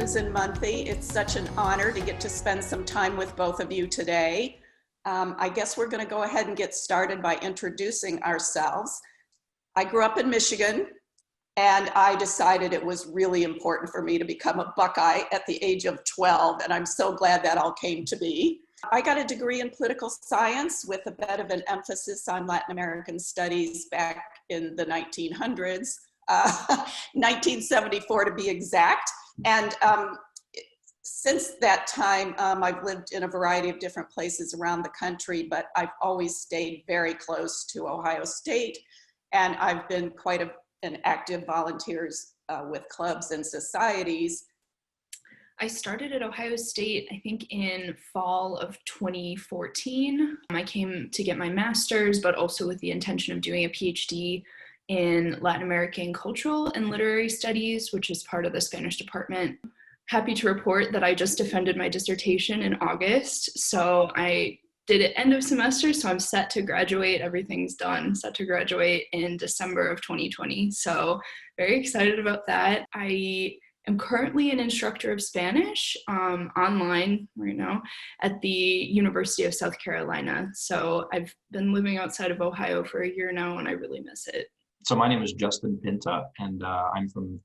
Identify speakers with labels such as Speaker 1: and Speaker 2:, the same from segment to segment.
Speaker 1: Susan Munthe. It's such an honor to get to spend some time with both of you today. I guess we're going to go ahead and get started by introducing ourselves. I grew up in Michigan, and I decided it was really important for me to become a Buckeye at the age of 12, and I'm so glad that all came to be. I got a degree in political science with a bit of an emphasis on Latin American studies back in the 1900s, 1974 to be exact. And since that time, I've lived in a variety of different places around the country, but I've always stayed very close to Ohio State, and I've been quite an active volunteer with clubs and societies.
Speaker 2: I started at Ohio State, I think in fall of 2014. I came to get my master's, but also with the intention of doing a PhD in Latin American cultural and literary studies, which is part of the Spanish department. Happy to report that I just defended my dissertation in August. So I did it end of semester, so I'm set to graduate. Everything's done, set to graduate in December of 2020. So very excited about that. I'm currently an instructor of Spanish online right now at the University of South Carolina. So I've been living outside of Ohio for a year now, and I really miss it.
Speaker 3: So my name is Justin Pinta, and I'm from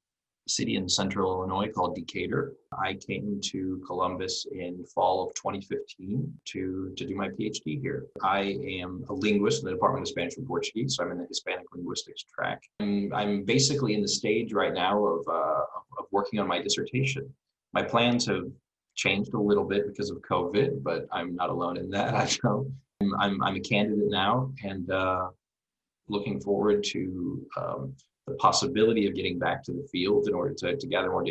Speaker 3: a city in central Illinois called Decatur. I came to Columbus in fall of 2015 to do my PhD here. I am a linguist in the Department of Spanish and Portuguese, so I'm in the Hispanic linguistics track. I'm basically in the stage right now of working on my dissertation. My plans have changed a little bit because of COVID, but I'm not alone in that. I know I'm a candidate now, and looking forward to the possibility of getting back to the field in order to gather more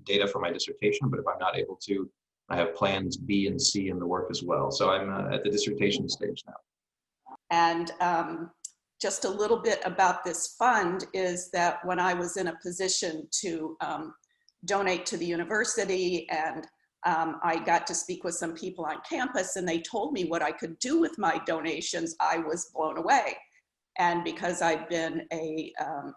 Speaker 3: data for my dissertation. But if I'm not able to, I have plans B and C in the work as well. So I'm at the dissertation stage now.
Speaker 1: And just a little bit about this fund is that when I was in a position to donate to the university, and I got to speak with some people on campus, and they told me what I could do with my donations, I was blown away. And because I'd been an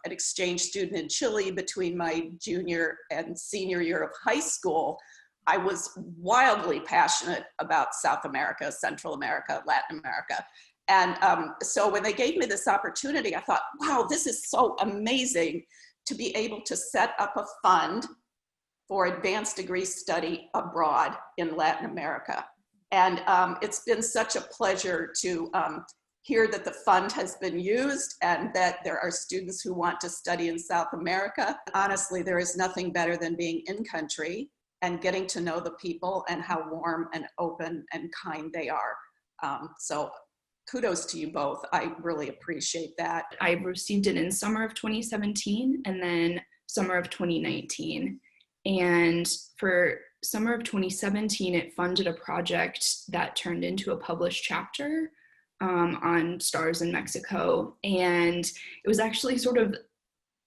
Speaker 1: exchange student in Chile between my junior and senior year of high school, I was wildly passionate about South America, Central America, Latin America. And so when they gave me this opportunity, I thought, wow, this is so amazing to be able to set up a fund for advanced degree study abroad in Latin America. And it's been such a pleasure to hear that the fund has been used and that there are students who want to study in South America. Honestly, there is nothing better than being in country and getting to know the people and how warm and open and kind they are. So kudos to you both. I really appreciate that.
Speaker 2: I received it in summer of 2017 and then summer of 2019. And for summer of 2017, it funded a project that turned into a published chapter on stars in Mexico. And it was actually sort of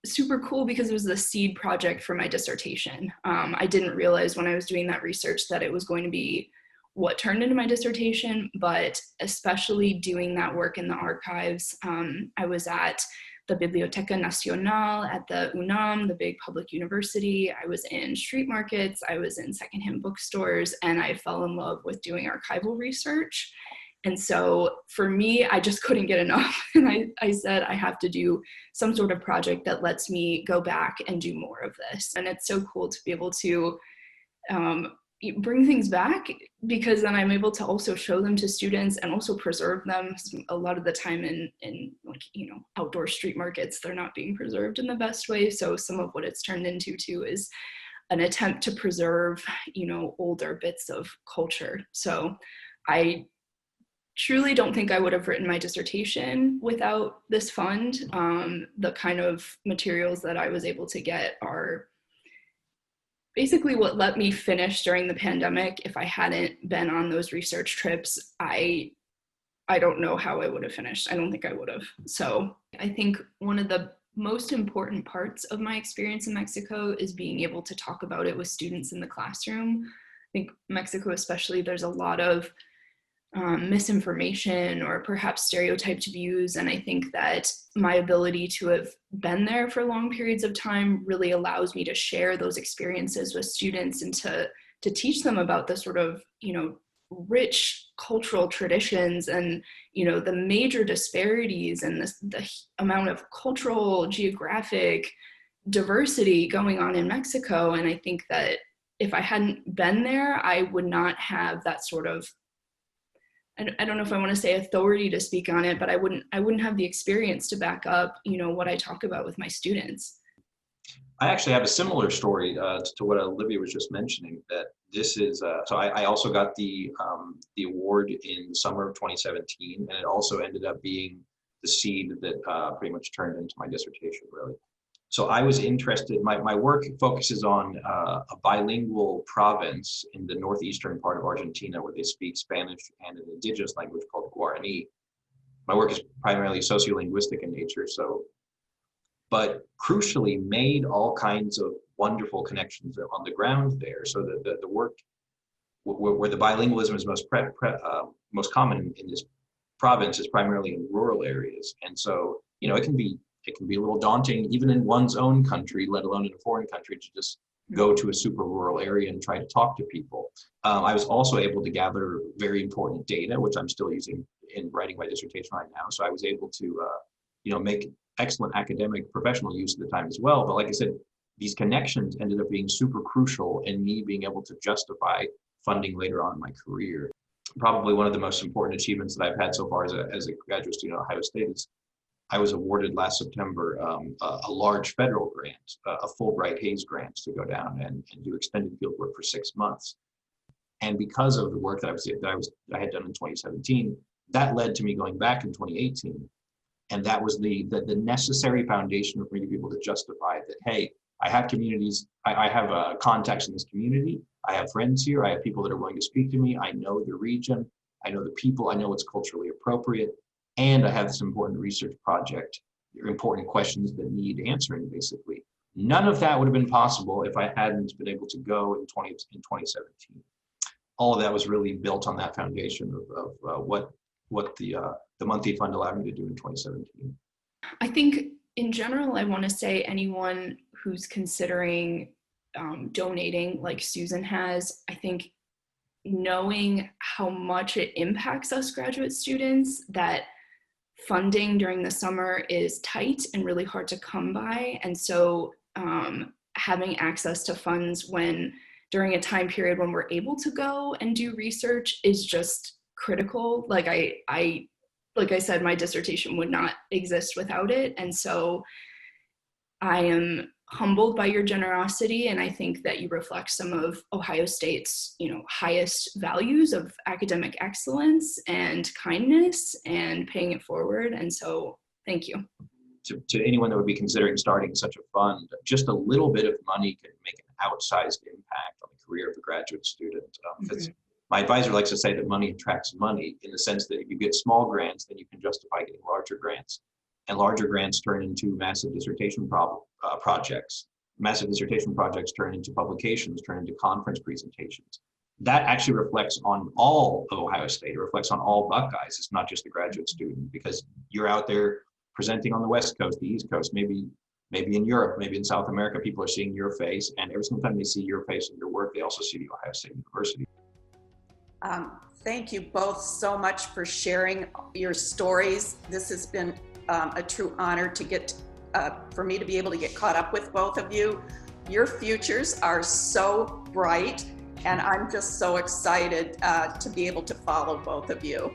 Speaker 2: super cool because it was the seed project for my dissertation. I didn't realize when I was doing that research that it was going to be what turned into my dissertation, but especially doing that work in the archives. I was at the Biblioteca Nacional at the UNAM, the big public university. I was in street markets, I was in secondhand bookstores, and I fell in love with doing archival research. And so for me, I just couldn't get enough. And I said, I have to do some sort of project that lets me go back and do more of this. And it's so cool to be able to bring things back, because then I'm able to also show them to students and also preserve them. A lot of the time in like, outdoor street markets, they're not being preserved in the best way. So some of what it's turned into too is an attempt to preserve, older bits of culture. So I truly don't think I would have written my dissertation without this fund. The kind of materials that I was able to get are basically what let me finish during the pandemic. If I hadn't been on those research trips, I don't know how I would have finished. I don't think I would have. So I think one of the most important parts of my experience in Mexico is being able to talk about it with students in the classroom. I think Mexico especially, there's a lot of misinformation or perhaps stereotyped views. And I think that my ability to have been there for long periods of time really allows me to share those experiences with students and to teach them about the sort of, rich cultural traditions and, the major disparities and the amount of cultural, geographic diversity going on in Mexico. And I think that if I hadn't been there, I would not have that sort of, I don't know if I want to say authority to speak on it, but I wouldn't have the experience to back up, what I talk about with my students.
Speaker 3: I actually have a similar story to what Olivia was just mentioning. That this is so I also got the award in the summer of 2017, and it also ended up being the seed that pretty much turned into my dissertation, really. So I was interested. My work focuses on a bilingual province in the northeastern part of Argentina where they speak Spanish and an indigenous language called Guarani. My work is primarily sociolinguistic in nature, but crucially made all kinds of wonderful connections on the ground there. So the work where the bilingualism is most common in this province is primarily in rural areas. And so, it can be a little daunting even in one's own country, let alone in a foreign country, to just go to a super rural area and try to talk to people. I was also able to gather very important data, which I'm still using in writing my dissertation right now. So I was able to, make excellent academic professional use of the time as well. But like I said, these connections ended up being super crucial in me being able to justify funding later on in my career. Probably one of the most important achievements that I've had so far as a graduate student at Ohio State is I was awarded last September a large federal grant, a Fulbright Hayes grant, to go down and do extended field work for 6 months. And because of the work that I had done in 2017, that led to me going back in 2018. And that was the necessary foundation for me to be able to justify that, hey, I have communities, I have contacts in this community, I have friends here, I have people that are willing to speak to me, I know the region, I know the people, I know what's culturally appropriate, and I have this important research project, important questions that need answering, basically. None of that would have been possible if I hadn't been able to go in 2017. All of that was really built on that foundation of what the Munthe Fund allowed me to do in 2017.
Speaker 2: I think in general, I want to say anyone who's considering donating like Susan has, I think knowing how much it impacts us graduate students, that funding during the summer is tight and really hard to come by. And so having access to funds during a time period when we're able to go and do research is just critical. Like I said, my dissertation would not exist without it. And so I am humbled by your generosity. And I think that you reflect some of Ohio State's, highest values of academic excellence and kindness and paying it forward. And so thank you.
Speaker 3: To anyone that would be considering starting such a fund, just a little bit of money can make an outsized impact on the career of a graduate student. My advisor likes to say that money attracts money, in the sense that if you get small grants, then you can justify getting larger grants. And larger grants turn into massive dissertation projects. Massive dissertation projects turn into publications, turn into conference presentations. That actually reflects on all of Ohio State. It reflects on all Buckeyes. It's not just the graduate student, because you're out there presenting on the West Coast, the East Coast, maybe in Europe, maybe in South America, people are seeing your face. And every single time they see your face and your work, they also see the Ohio State University.
Speaker 1: Thank you both so much for sharing your stories. This has been a true honor to get for me to be able to get caught up with both of you. Your futures are so bright, and I'm just so excited to be able to follow both of you.